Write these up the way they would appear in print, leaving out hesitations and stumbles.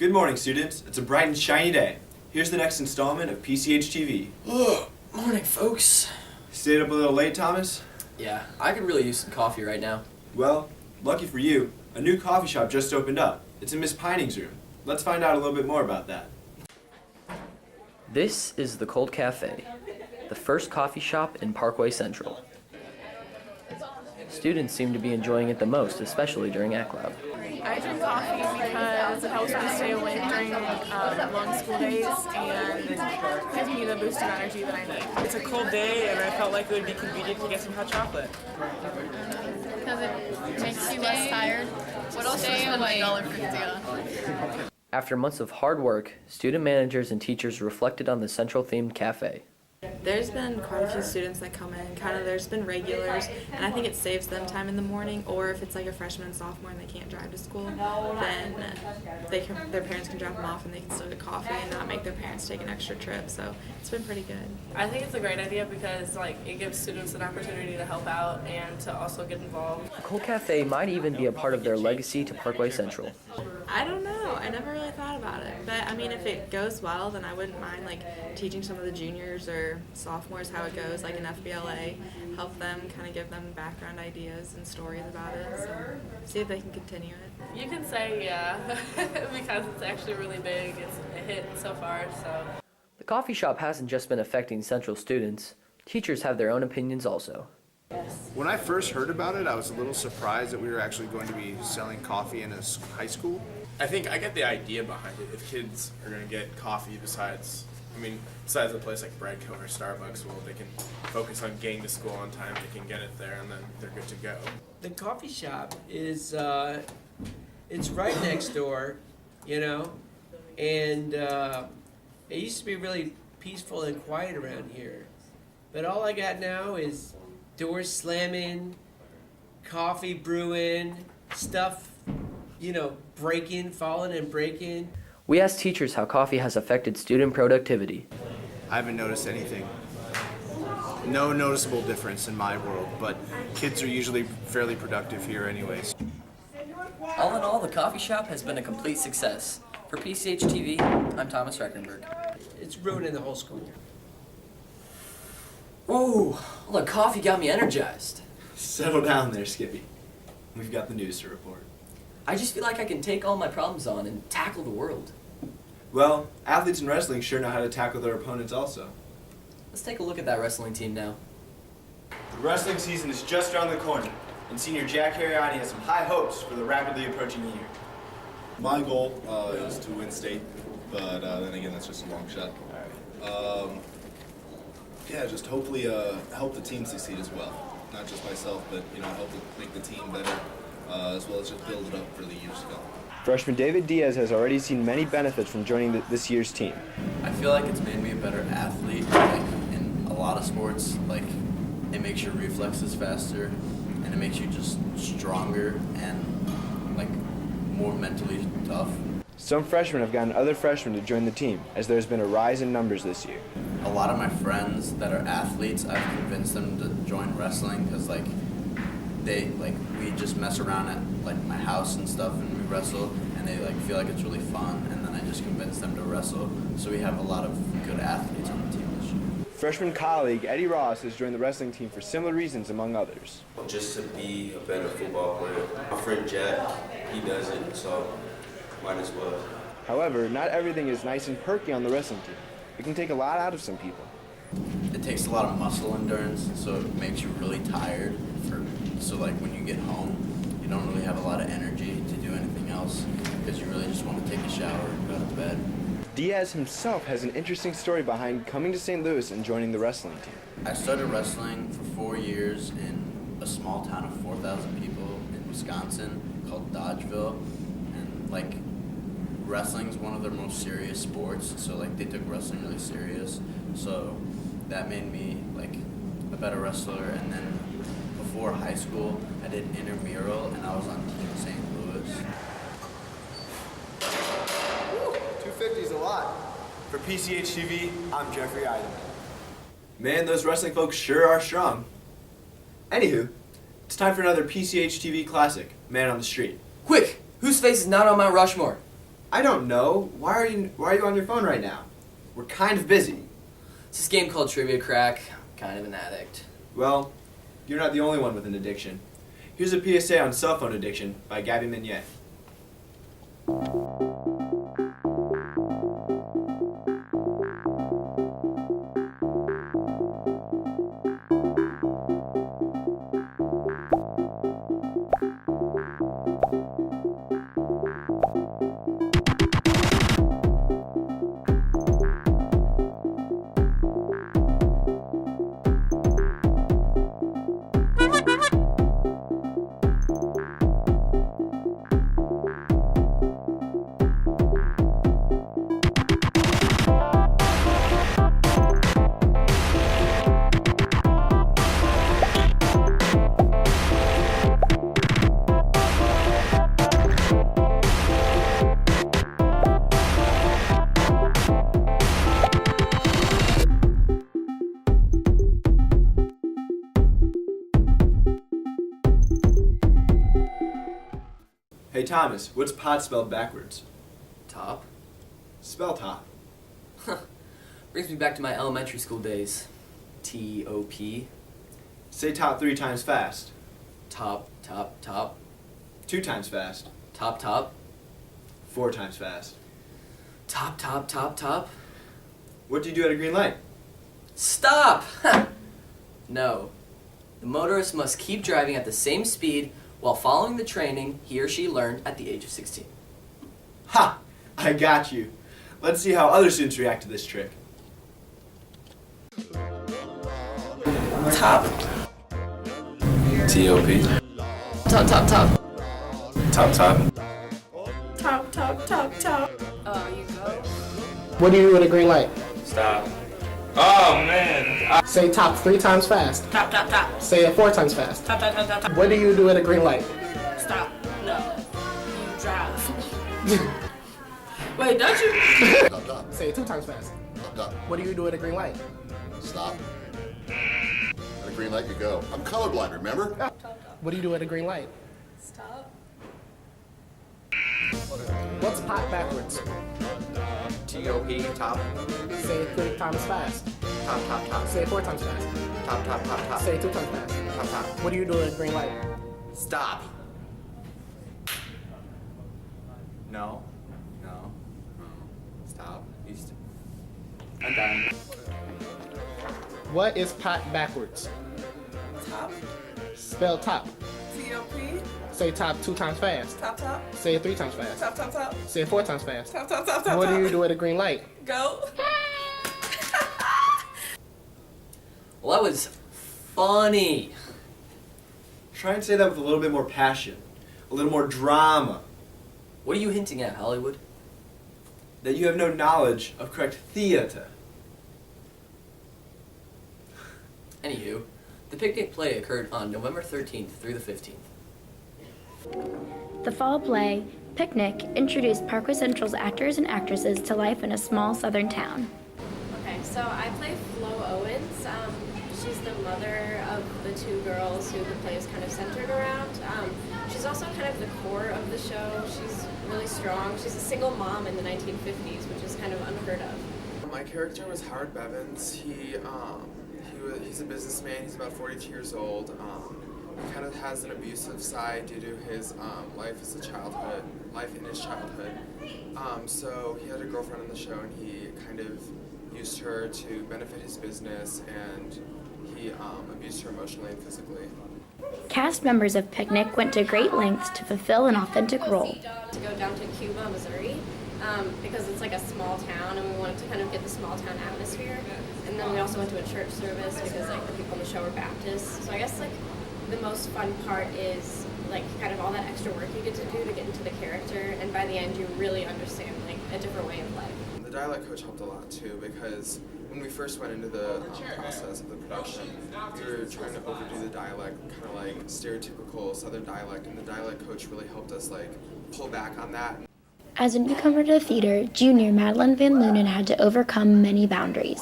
Good morning, students. It's a bright and shiny day. Here's the next installment of PCHtv. Oh, morning, folks. Stayed up a little late, Thomas? Yeah, I could really use some coffee right now. Well, lucky for you, a new coffee shop just opened up. It's in Miss Pining's room. Let's find out a little bit more about that. This is the Cold Cafe, the first coffee shop in Parkway Central. Students seem to be enjoying it the most, especially during ACT Lab. I drink coffee because it helps me stay awake during long school days and gives me the boost of energy that I need. It's a cold day and I felt like it would be convenient to get some hot chocolate. Because it makes you less tired. What else is $1.50 on? After months of hard work, student managers and teachers reflected on the Central-themed cafe. There's been quite a few students that come in, there's been regulars, and I think it saves them time in the morning, or if it's like a freshman and sophomore and they can't drive to school, then their parents can drop them off and they can still get coffee and not make their parents take an extra trip, so it's been pretty good. I think it's a great idea because it gives students an opportunity to help out and to also get involved. The Cold Cafe might even be a part of their legacy to Parkway Central. I don't know, I never really thought about it, but I mean if it goes well then I wouldn't mind teaching some of the juniors or sophomores how it goes, like in FBLA, help them, kind of give them background ideas and stories about it, so see if they can continue it. You can say yeah, because it's actually really big, it's a hit so far, so. The coffee shop hasn't just been affecting Central students. Teachers have their own opinions also. When I first heard about it, I was a little surprised that we were actually going to be selling coffee in a high school. I think I get the idea behind it. If kids are going to get coffee besides a place like Breadco or Starbucks, well, they can focus on getting to school on time, they can get it there, and then they're good to go. The coffee shop is, it's right next door, and it used to be really peaceful and quiet around here. But all I got now is doors slamming, coffee brewing, stuff, breaking, falling and breaking. We asked teachers how coffee has affected student productivity. I haven't noticed anything. No noticeable difference in my world, but kids are usually fairly productive here anyways. All in all, the coffee shop has been a complete success. For PCHtv, I'm Thomas Reckenberg. It's ruining the whole school year. Whoa, all the coffee got me energized. Settle down there, Skippy. We've got the news to report. I just feel like I can take all my problems on and tackle the world. Well, athletes in wrestling sure know how to tackle their opponents also. Let's take a look at that wrestling team now. The wrestling season is just around the corner, and senior Jack Harriani has some high hopes for the rapidly approaching year. My goal is to win state, but then again, that's just a long shot. Yeah, just hopefully help the team succeed as well. Not just myself, but help make the team better, as well as just build it up for the years to come. Freshman David Diaz has already seen many benefits from joining this year's team. I feel like it's made me a better athlete. In a lot of sports, it makes your reflexes faster, and it makes you just stronger and more mentally tough. Some freshmen have gotten other freshmen to join the team, as there's been a rise in numbers this year. A lot of my friends that are athletes, I've convinced them to join wrestling because we just mess around at my house and stuff and we wrestle, and they feel like it's really fun, and then I just convince them to wrestle. So we have a lot of good athletes on the team this year. Freshman colleague Eddie Ross has joined the wrestling team for similar reasons, among others. Just to be a better football player. My friend Jack, he does it, so might as well. However, not everything is nice and perky on the wrestling team. It can take a lot out of some people. It takes a lot of muscle endurance, so it makes you really tired. So when you get home, you don't really have a lot of energy to do anything else because you really just want to take a shower and go to bed. Diaz himself has an interesting story behind coming to St. Louis and joining the wrestling team. I started wrestling for 4 years in a small town of 4,000 people in Wisconsin called Dodgeville, and wrestling's one of their most serious sports, so they took wrestling really serious. So that made me a better wrestler, and then before high school, I did intramural, and I was on Team St. Louis. 250 is a lot. For PCHtv, I'm Jeffrey Eidelman. Man, those wrestling folks sure are strong. Anywho, it's time for another PCHtv classic, Man on the Street. Quick! Whose face is not on Mount Rushmore? I don't know. Why are you on your phone right now? We're kind of busy. It's this game called Trivia Crack. Kind of an addict. Well, you're not the only one with an addiction. Here's a PSA on cell phone addiction by Gabby Mignette. Hey Thomas, what's pot spelled backwards? Top? Spell top. Brings me back to my elementary school days. T-O-P. Say top 3 times fast. Top, top, top. 2 times fast. Top, top. 4 times fast. Top, top, top, top. What do you do at a green light? Stop! No. The motorist must keep driving at the same speed while following the training he or she learned at the age of 16. Ha! I got you. Let's see how other students react to this trick. Top. T-O-P. Top, top, top. Top, top. Top, top, top, top. You go. What do you do at a green light? Stop. Oh, man. Say top 3 times fast. Top, top, top. Say it 4 times fast. Top, top, top, top, top. What do you do at a green light? Stop. No. You drive. Wait, don't you? Stop, stop. Say it 2 times fast. Stop, stop. What do you do at a green light? Stop. At a green light, you go. I'm colorblind, remember? What do you do at a green light? Stop. What's pot backwards? T-O-P, top. Say it 3 times fast. Top, top, top. Say it 4 times fast. Top, top, top, top. Say it 2 times fast. Top, top. What do you do at a green light? Stop. No. No. Stop. I'm done. What is pot backwards? Top. Spell top. T-O-P. Say top 2 times fast. Top, top. Say it 3 times fast. Top, top, top. Say it 4 times fast. Top, top, top, top. What do you do at a green light? Go. Well, that was funny. Try and say that with a little bit more passion. A little more drama. What are you hinting at, Hollywood? That you have no knowledge of correct theater. Anywho, the picnic play occurred on November 13th through the 15th. The fall play, Picnic, introduced Parkway Central's actors and actresses to life in a small southern town. Okay, so I play Flo Owens. She's the mother of the 2 girls who the play is kind of centered around. She's also kind of the core of the show. She's really strong. She's a single mom in the 1950s, which is kind of unheard of. My character was Howard Bevins. He's a businessman. He's about 42 years old. He kind of has an abusive side due to his life in his childhood. So he had a girlfriend on the show, and he kind of used her to benefit his business, and he abused her emotionally and physically. Cast members of Picnic went to great lengths to fulfill an authentic role. To go down to Cuba, Missouri, because it's like a small town, and we wanted to kind of get the small town atmosphere. And then we also went to a church service because like the people on the show were Baptists. So I guess like the most fun part is like kind of all that extra work you get to do to get into the character, and by the end you really understand like a different way of life. The dialect coach helped a lot too, because when we first went into the process of the production, we were trying to overdo the dialect, kind of like stereotypical Southern dialect, and the dialect coach really helped us like pull back on that. As a newcomer to the theater, junior Madeline Van Lunen had to overcome many boundaries.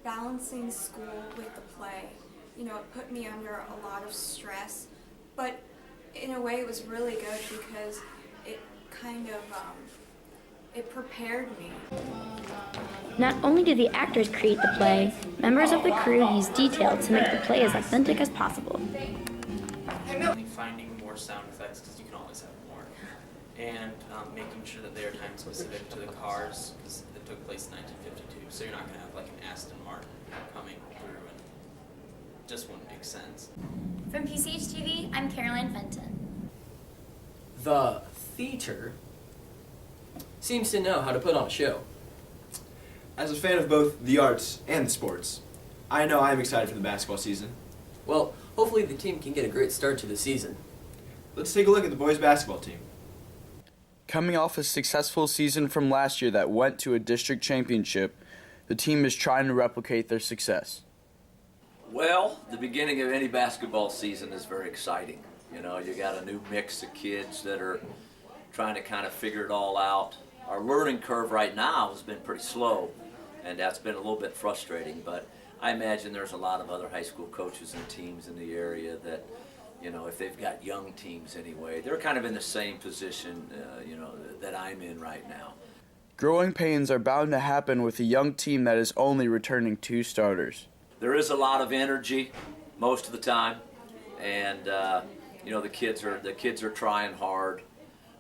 Balancing school with the play, it put me under a lot of stress, but in a way it was really good because it kind of, it prepared me. Not only do the actors create the play, members of the crew use detail to make the play as authentic as possible. Finding more sound effects, because you can always have more, and making sure that they are time specific to the cars, because it took place in 1952, so you're not going to have like an Aston Martin coming through, and it just wouldn't make sense. From PCHtv, I'm Caroline Fenton. The theater seems to know how to put on a show. As a fan of both the arts and the sports, I know I'm excited for the basketball season. Well, hopefully the team can get a great start to the season. Let's take a look at the boys basketball team. Coming off a successful season from last year that went to a district championship, the team is trying to replicate their success. Well, the beginning of any basketball season is very exciting. You know, you got a new mix of kids that are trying to kind of figure it all out. Our learning curve right now has been pretty slow, and that's been a little bit frustrating, but I imagine there's a lot of other high school coaches and teams in the area that, you know, if they've got young teams anyway, they're kind of in the same position, you know, that I'm in right now. Growing pains are bound to happen with a young team that is only returning 2 starters. There is a lot of energy most of the time, and you know, the kids are trying hard.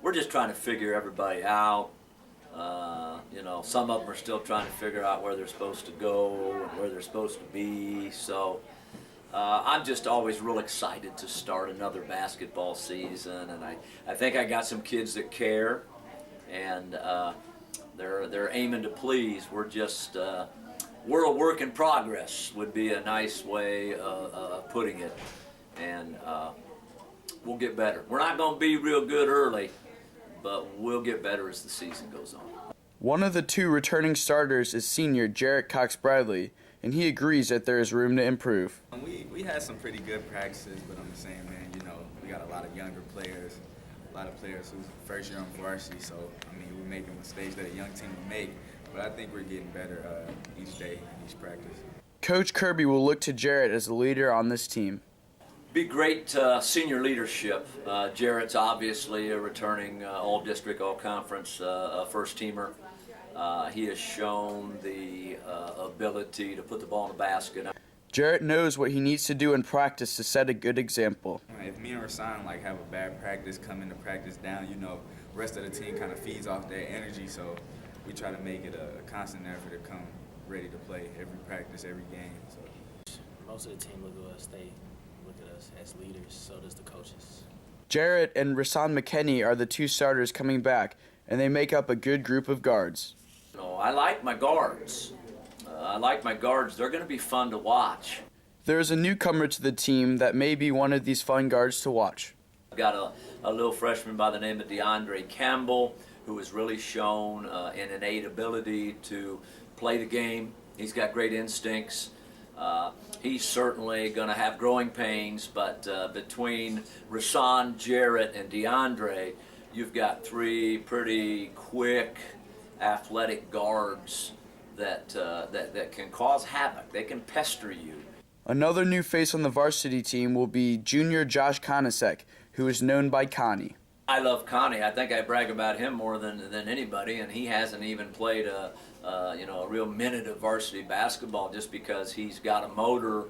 We're just trying to figure everybody out. You know, some of them are still trying to figure out where they're supposed to go and where they're supposed to be. So I'm just always real excited to start another basketball season, and I think I got some kids that care, and they're aiming to please. We're just we're a work in progress would be a nice way of putting it, and we'll get better. We're not going to be real good early, but we'll get better as the season goes on. One of the 2 returning starters is senior Jarrett Cox-Bradley, and he agrees that there is room to improve. We had some pretty good practices, but I'm saying, man, you know, we got a lot of younger players, a lot of players who's first year on varsity, so, I mean, we're making mistakes that a young team would make, but I think we're getting better each day, each practice. Coach Kirby will look to Jarrett as the leader on this team. Be great senior leadership. Jarrett's obviously a returning all-district, all-conference first-teamer. He has shown the ability to put the ball in the basket. Jarrett knows what he needs to do in practice to set a good example. If me and Rasan like have a bad practice, come into practice down, you know, the rest of the team kind of feeds off that energy, so we try to make it a constant effort to come ready to play every practice, every game. So most of the team look at us, they look at us as leaders, so does the coaches. Jarrett and Rasan McKenney are the 2 starters coming back, and they make up a good group of guards. You know, I like my guards. They're going to be fun to watch. There is a newcomer to the team that may be one of these fun guards to watch. I've got a little freshman by the name of DeAndre Campbell, who has really shown an innate ability to play the game. He's got great instincts. He's certainly going to have growing pains, but between Rasan, Jarrett, and DeAndre, you've got 3 pretty quick, athletic guards that can cause havoc. They can pester you. Another new face on the varsity team will be junior Josh Konasek, who is known by Connie. I love Connie. I think I brag about him more than anybody, and he hasn't even played a real minute of varsity basketball just because he's got a motor.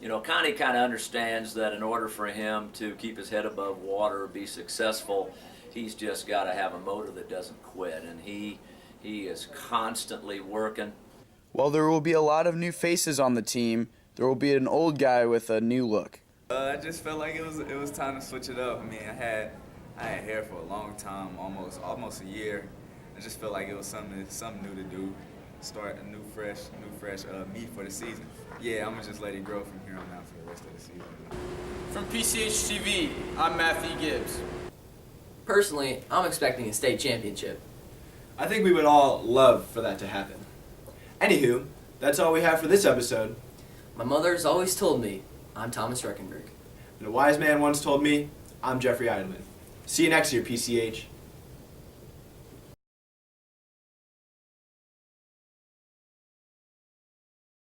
You know, Connie kind of understands that in order for him to keep his head above water, be successful, he's just got to have a motor that doesn't quit, and he is constantly working. While there will be a lot of new faces on the team, there will be an old guy with a new look. I just felt like it was time to switch it up. I mean, I had hair for a long time, almost a year. I just felt like it was something new to do. Start a new fresh me for the season. Yeah, I'm gonna just let it grow from here on out for the rest of the season. From PCHtv, I'm Matthew Gibbs. Personally, I'm expecting a state championship. I think we would all love for that to happen. Anywho, that's all we have for this episode. My mother's always told me I'm Thomas Reckenberg. And a wise man once told me I'm Jeffrey Eidelman. See you next year, PCH.